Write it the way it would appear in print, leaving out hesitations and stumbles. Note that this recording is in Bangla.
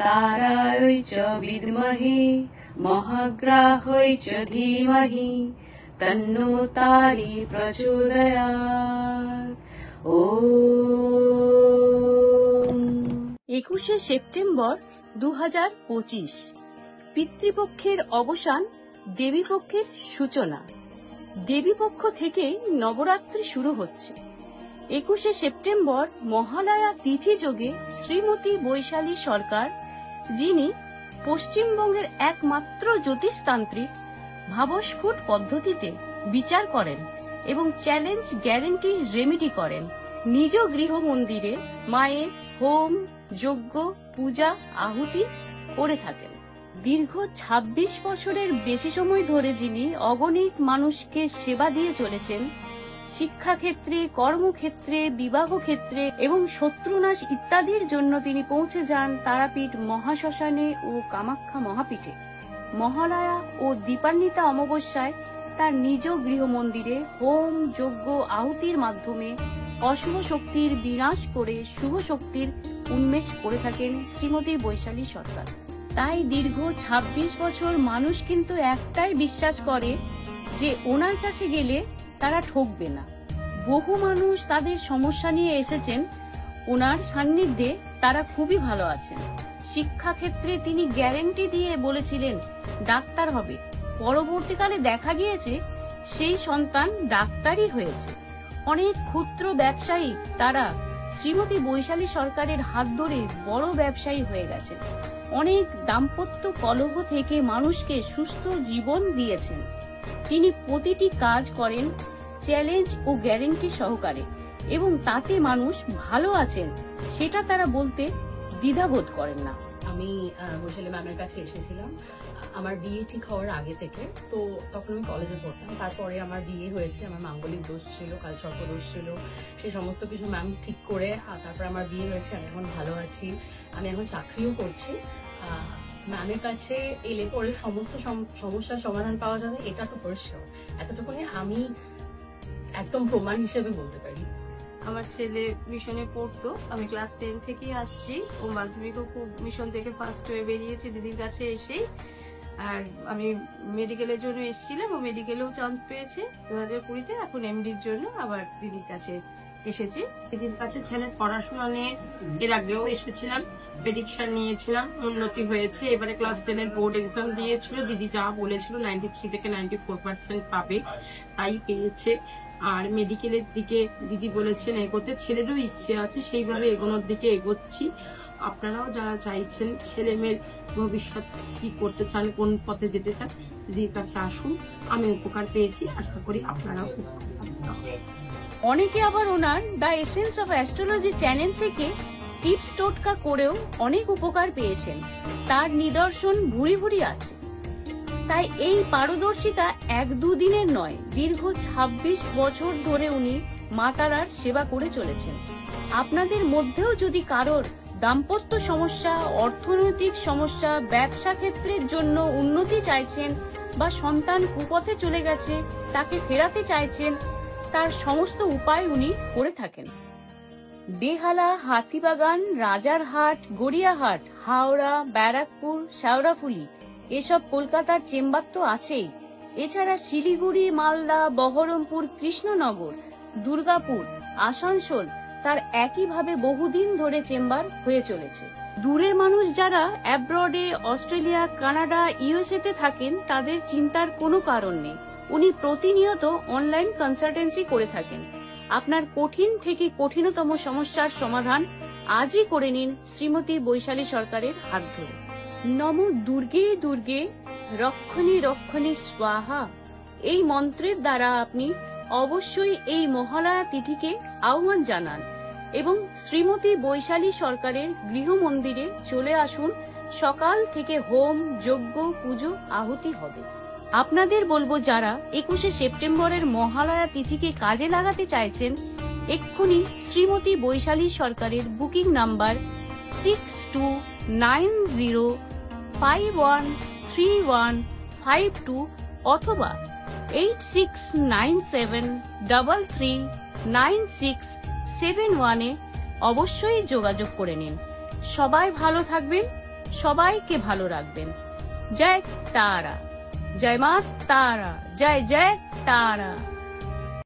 तारायै च विद्महे महाग्राह्यै च धीमहि तन्नो तारी प्रचोदयात्। ओम। 21শে সেপ্টেম্বর 2025 পিতৃপক্ষের অবসান, দেবীপক্ষের সূচনা। দেবীপক্ষ থেকে নবরাত্রি শুরু হচ্ছে। 21শে সেপ্টেম্বর মহালয়া তিথি যোগে শ্রীমতী বৈশালী সরকার, যিনি পশ্চিমবঙ্গের একমাত্র জ্যোতিষতান্ত্রিক, ভাবস্ফুট পদ্ধতিতে বিচার করেন এবং চ্যালেঞ্জ গ্যারেন্টি রেমেডি করেন। নিজ গৃহ মন্দিরে মায়ের হোম, যজ্ঞ, পূজা, আহুতি করে থাকেন। দীর্ঘ 26 বছরের বেশি সময় ধরে যিনি অগণিত মানুষকে সেবা দিয়ে চলেছেন, শিক্ষাক্ষেত্রে, কর্মক্ষেত্রে, বিবাহ ক্ষেত্রে এবং শত্রুনাশ ইত্যাদির জন্য তিনি পৌঁছে যান তারাপীঠ মহাশ্মশানে ও কামাখ্যা মহাপীঠে। মহালয়া ও দীপান্বিতা অমাবস্যায় তার নিজ গৃহ মন্দিরে হোম, যজ্ঞ, আহুতির মাধ্যমে অশুভ শক্তির বিনাশ করে শুভ শক্তির উন্মেষ করে থাকেন শ্রীমতী বৈশালী সরকার। তাই দীর্ঘ 26 বছর মানুষ কিন্তু একটাই বিশ্বাস করে যে ওনার কাছে গেলে তারা ঠকবে না। বহু মানুষ তাদের সমস্যা নিয়ে এসেছেন, ওনার সান্নিধ্যে তারা খুবই ভালো আছেন। শিক্ষাক্ষেত্রে তিনি গ্যারেন্টি দিয়ে বলেছিলেন ডাক্তার হবে, পরবর্তীকালে দেখা গিয়েছে সেই সন্তান ডাক্তারই হয়েছে। অনেক ক্ষুদ্র ব্যবসায়ী তারা শ্রীমতী বৈশালী সরকারের হাত ধরে বড় ব্যবসায়ী হয়ে গেছেন। অনেক দাম্পত্য কলহ থেকে মানুষকে সুস্থ জীবন দিয়েছেন। তিনি প্রতিটি কাজ করেন চ্যালেঞ্জ ও গ্যারেন্টি সহকারে এবং তাতে মানুষ ভালো আছেন সেটা তারা বলতে দ্বিধাবোধ করেন না। আমি বৈশালী ম্যামের কাছে এসেছিলাম আমার বিয়ে ঠিক হওয়ার আগে থেকে। তো তখন আমি কলেজে পড়তাম, তারপরে আমার বিয়ে হয়েছে। আমার মাঙ্গলিক দোষ ছিল, কালসর্প দোষ ছিল, সেই সমস্ত কিছু ম্যাম ঠিক করে তারপরে আমার বিয়ে হয়েছে। আমি এখন ভালো আছি, আমি এখন চাকরিও করছি। ম্যামের কাছে এলে পরে সমস্ত সমস্যার সমাধান পাওয়া যাবে এটা তো পরিষ্কার। এতটুকুনি আমি একদম প্রমাণ হিসেবে বলতে পারি। আমার ছেলে মিশনে পড়তো, আমি ক্লাস 10 থেকেই আসছি। ও মাধ্যমিকও খুব মিশন থেকে ফার্স্ট হয়ে বেরিয়েছি দিদির কাছে এসে। আর আমি মেডিকেলের জন্য এসেছিলাম, ও মেডিকেলেও চান্স পেয়েছে 2020-তে। এখন এমডির জন্য আবার দিদির কাছে এসেছি। দিদির কাছে ছেলের পড়াশোনা নিয়ে এর আগেও এসেছিলাম, প্রেডিকশন নিয়েছিলাম, উন্নতি হয়েছে। এবারে ক্লাস 10-এর বোর্ড এক্সাম দিয়েছিল, দিদি যা বলেছিল 93 থেকে 94% পাবে, তাই পেয়েছে। আর মেডিকেলের দিকে দিদি বলেছেন এগোতে, ছেলেরও ইচ্ছে আছে সেইভাবে এগোনোর দিকে এগোচ্ছি। আপনারাও যারা চাইছেন ছেলে মেয়ের ভবিষ্যৎ কি করতে চান, কোন পথে যেতে চান, দিদির কাছে আসুন। আমি উপকার পেয়েছি, আশা করি আপনারাও উপকার পাবেন। অনেকে আবার ওনার the essence of astrology channel থেকে টিপস টোটকা করেও অনেক উপকার পেয়েছেন। তার নিদর্শন ভুরি ভুরি আছে। তাই এই পারদর্শিতা 1-2 দিনের নয়, দীর্ঘ 26 বছর ধরে উনি মা তারার সেবা করে চলেছেন। আপনাদের মধ্যেও যদি কারোর দাম্পত্য সমস্যা, অর্থনৈতিক সমস্যা, ব্যবসা ক্ষেত্রের জন্য উন্নতি চাইছেন বা সন্তান কুপথে চলে গেছে তাকে ফেরাতে চাইছেন, তার সমস্ত উপায় উনি করে থাকেন। বেহালা, হাতিবাগান, রাজারহাট, গড়িয়াহাট, হাওড়া, ব্যারাকপুর, শেওড়াফুলি এসব কলকাতার চেম্বার তো আছেই। এছাড়া শিলিগুড়ি, মালদা, বহরমপুর, কৃষ্ণনগর, দুর্গাপুর, আসানসোল তার একইভাবে বহুদিন ধরে চেম্বার হয়ে চলেছে। দূরের মানুষ যারা অ্যাব্রডে, অস্ট্রেলিয়া, কানাডা, ইউএসএ তে থাকেন তাদের চিন্তার কোনো কারণ নেই। উনি প্রতিনিয়ত অনলাইন কনসালটেন্সি করে থাকেন। আপনার কঠিন থেকে কঠিনতম সমস্যার সমাধান আজই করে নিন শ্রীমতী বৈশালী সরকারের হাত ধরে। নম দুর্গে দুর্গে রক্ষণী রক্ষণী স্বাহা এই মন্ত্রের দ্বারা আপনি অবশ্যই এই মহালয়া তিথিকে আহ্বান জানান এবং শ্রীমতী বৈশালী সরকারের গৃহ মন্দিরে চলে আসুন। সকাল থেকে হোম, যজ্ঞ, পুজো, আহুতি হবে। আপনাদের বলবো যারা 21শে সেপ্টেম্বরের মহালয়া তিথিকে কাজে লাগাতে চাইছেন, এক্ষুনি শ্রীমতী বৈশালী সরকারের বুকিং নাম্বার 6290513152 অথবা 8697339671 অবশ্যই যোগাযোগ করে নিন। সবাই ভালো থাকবেন, সবাইকে ভালো রাখবেন। জয় তারা, জয় মা তারা, জয় জয় তারা।